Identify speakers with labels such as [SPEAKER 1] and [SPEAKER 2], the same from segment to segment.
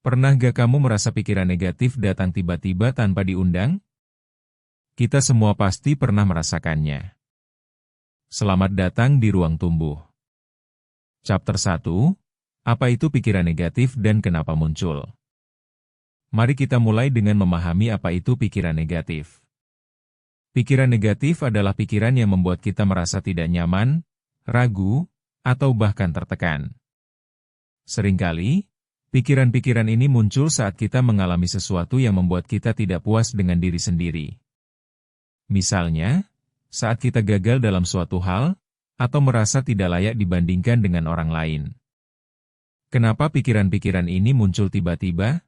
[SPEAKER 1] Pernah gak kamu merasa pikiran negatif datang tiba-tiba tanpa diundang? Kita semua pasti pernah merasakannya. Selamat datang di Ruang Tumbuh. Chapter 1, apa itu pikiran negatif dan kenapa muncul? Mari kita mulai dengan memahami apa itu pikiran negatif. Pikiran negatif adalah pikiran yang membuat kita merasa tidak nyaman, ragu, atau bahkan tertekan. Seringkali, pikiran-pikiran ini muncul saat kita mengalami sesuatu yang membuat kita tidak puas dengan diri sendiri. Misalnya, saat kita gagal dalam suatu hal, atau merasa tidak layak dibandingkan dengan orang lain. Kenapa pikiran-pikiran ini muncul tiba-tiba?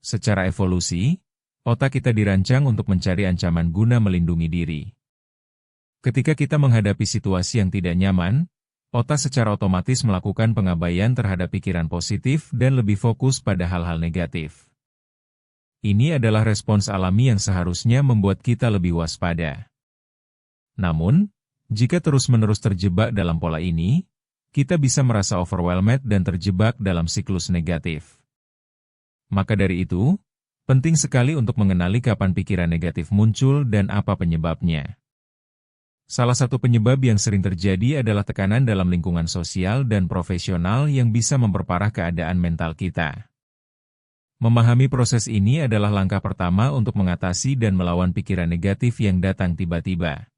[SPEAKER 1] Secara evolusi, otak kita dirancang untuk mencari ancaman guna melindungi diri. Ketika kita menghadapi situasi yang tidak nyaman, otak secara otomatis melakukan pengabaian terhadap pikiran positif dan lebih fokus pada hal-hal negatif. Ini adalah respons alami yang seharusnya membuat kita lebih waspada. Namun, jika terus-menerus terjebak dalam pola ini, kita bisa merasa overwhelmed dan terjebak dalam siklus negatif. Maka dari itu, penting sekali untuk mengenali kapan pikiran negatif muncul dan apa penyebabnya. Salah satu penyebab yang sering terjadi adalah tekanan dalam lingkungan sosial dan profesional yang bisa memperparah keadaan mental kita. Memahami proses ini adalah langkah pertama untuk mengatasi dan melawan pikiran negatif yang datang tiba-tiba.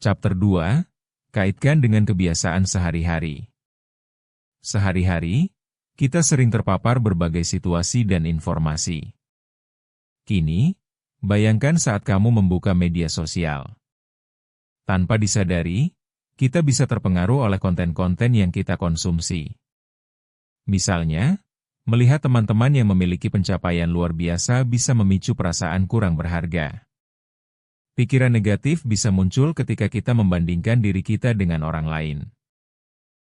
[SPEAKER 1] Chapter 2, kaitkan dengan kebiasaan sehari-hari. Sehari-hari, kita sering terpapar berbagai situasi dan informasi. Kini, bayangkan saat kamu membuka media sosial. Tanpa disadari, kita bisa terpengaruh oleh konten-konten yang kita konsumsi. Misalnya, melihat teman-teman yang memiliki pencapaian luar biasa bisa memicu perasaan kurang berharga. Pikiran negatif bisa muncul ketika kita membandingkan diri kita dengan orang lain.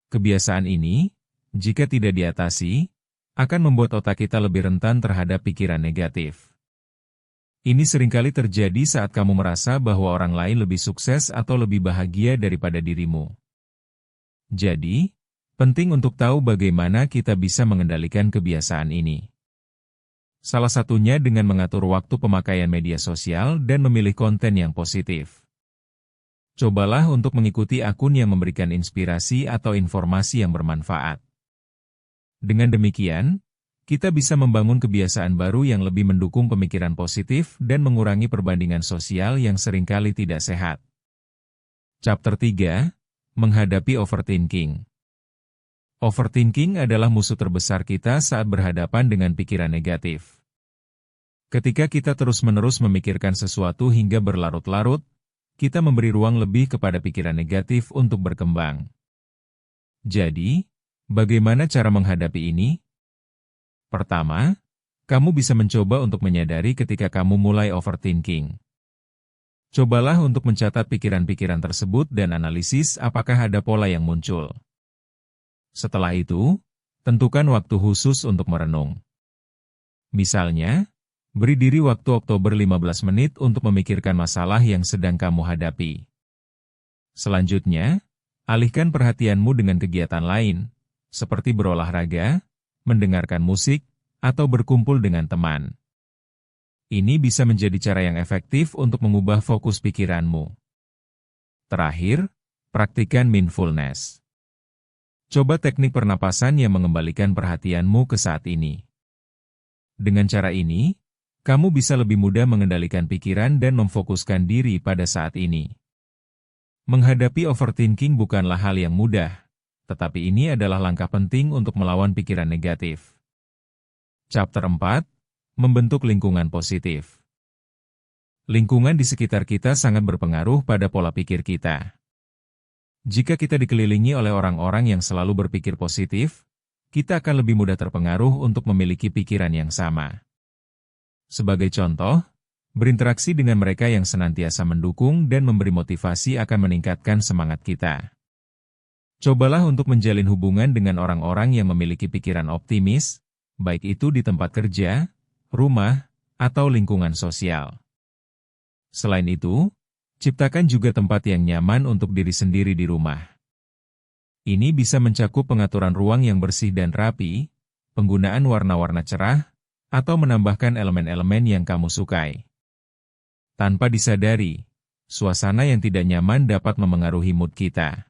[SPEAKER 1] Kebiasaan ini, jika tidak diatasi, akan membuat otak kita lebih rentan terhadap pikiran negatif. Ini seringkali terjadi saat kamu merasa bahwa orang lain lebih sukses atau lebih bahagia daripada dirimu. Jadi, penting untuk tahu bagaimana kita bisa mengendalikan kebiasaan ini. Salah satunya dengan mengatur waktu pemakaian media sosial dan memilih konten yang positif. Cobalah untuk mengikuti akun yang memberikan inspirasi atau informasi yang bermanfaat. Dengan demikian, kita bisa membangun kebiasaan baru yang lebih mendukung pemikiran positif dan mengurangi perbandingan sosial yang seringkali tidak sehat. Chapter 3, menghadapi overthinking. Overthinking adalah musuh terbesar kita saat berhadapan dengan pikiran negatif. Ketika kita terus-menerus memikirkan sesuatu hingga berlarut-larut, kita memberi ruang lebih kepada pikiran negatif untuk berkembang. Jadi, bagaimana cara menghadapi ini? Pertama, kamu bisa mencoba untuk menyadari ketika kamu mulai overthinking. Cobalah untuk mencatat pikiran-pikiran tersebut dan analisis apakah ada pola yang muncul. Setelah itu, tentukan waktu khusus untuk merenung. Misalnya, beri diri waktu Oktober 15 menit untuk memikirkan masalah yang sedang kamu hadapi. Selanjutnya, alihkan perhatianmu dengan kegiatan lain, seperti berolahraga, mendengarkan musik, atau berkumpul dengan teman. Ini bisa menjadi cara yang efektif untuk mengubah fokus pikiranmu. Terakhir, praktikkan mindfulness. Coba teknik pernapasan yang mengembalikan perhatianmu ke saat ini. Dengan cara ini, kamu bisa lebih mudah mengendalikan pikiran dan memfokuskan diri pada saat ini. Menghadapi overthinking bukanlah hal yang mudah, tetapi ini adalah langkah penting untuk melawan pikiran negatif. Chapter 4, membentuk lingkungan positif. Lingkungan di sekitar kita sangat berpengaruh pada pola pikir kita. Jika kita dikelilingi oleh orang-orang yang selalu berpikir positif, kita akan lebih mudah terpengaruh untuk memiliki pikiran yang sama. Sebagai contoh, berinteraksi dengan mereka yang senantiasa mendukung dan memberi motivasi akan meningkatkan semangat kita. Cobalah untuk menjalin hubungan dengan orang-orang yang memiliki pikiran optimis, baik itu di tempat kerja, rumah, atau lingkungan sosial. Selain itu, ciptakan juga tempat yang nyaman untuk diri sendiri di rumah. Ini bisa mencakup pengaturan ruang yang bersih dan rapi, penggunaan warna-warna cerah, atau menambahkan elemen-elemen yang kamu sukai. Tanpa disadari, suasana yang tidak nyaman dapat memengaruhi mood kita.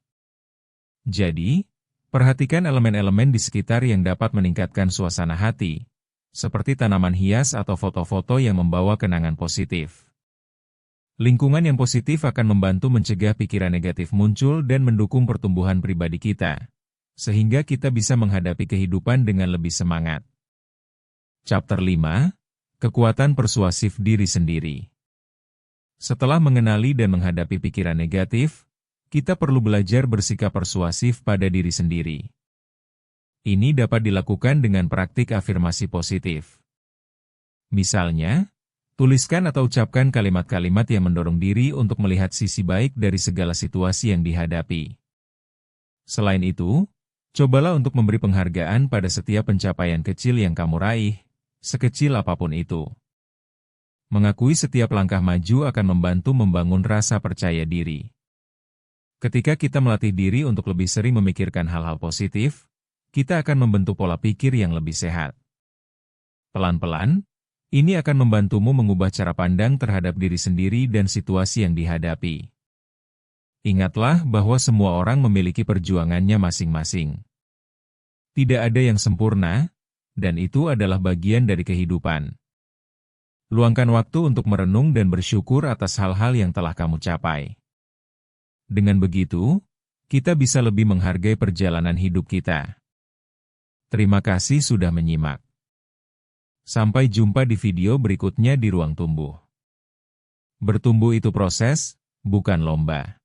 [SPEAKER 1] Jadi, perhatikan elemen-elemen di sekitar yang dapat meningkatkan suasana hati, seperti tanaman hias atau foto-foto yang membawa kenangan positif. Lingkungan yang positif akan membantu mencegah pikiran negatif muncul dan mendukung pertumbuhan pribadi kita, sehingga kita bisa menghadapi kehidupan dengan lebih semangat. Chapter 5, Kekuatan Persuasif Diri Sendiri. Setelah mengenali dan menghadapi pikiran negatif, kita perlu belajar bersikap persuasif pada diri sendiri. Ini dapat dilakukan dengan praktik afirmasi positif. Misalnya, tuliskan atau ucapkan kalimat-kalimat yang mendorong diri untuk melihat sisi baik dari segala situasi yang dihadapi. Selain itu, cobalah untuk memberi penghargaan pada setiap pencapaian kecil yang kamu raih, sekecil apapun itu. Mengakui setiap langkah maju akan membantu membangun rasa percaya diri. Ketika kita melatih diri untuk lebih sering memikirkan hal-hal positif, kita akan membentuk pola pikir yang lebih sehat. Pelan-pelan, ini akan membantumu mengubah cara pandang terhadap diri sendiri dan situasi yang dihadapi. Ingatlah bahwa semua orang memiliki perjuangannya masing-masing. Tidak ada yang sempurna, dan itu adalah bagian dari kehidupan. Luangkan waktu untuk merenung dan bersyukur atas hal-hal yang telah kamu capai. Dengan begitu, kita bisa lebih menghargai perjalanan hidup kita. Terima kasih sudah menyimak. Sampai jumpa di video berikutnya di Ruang Tumbuh. Bertumbuh itu proses, bukan lomba.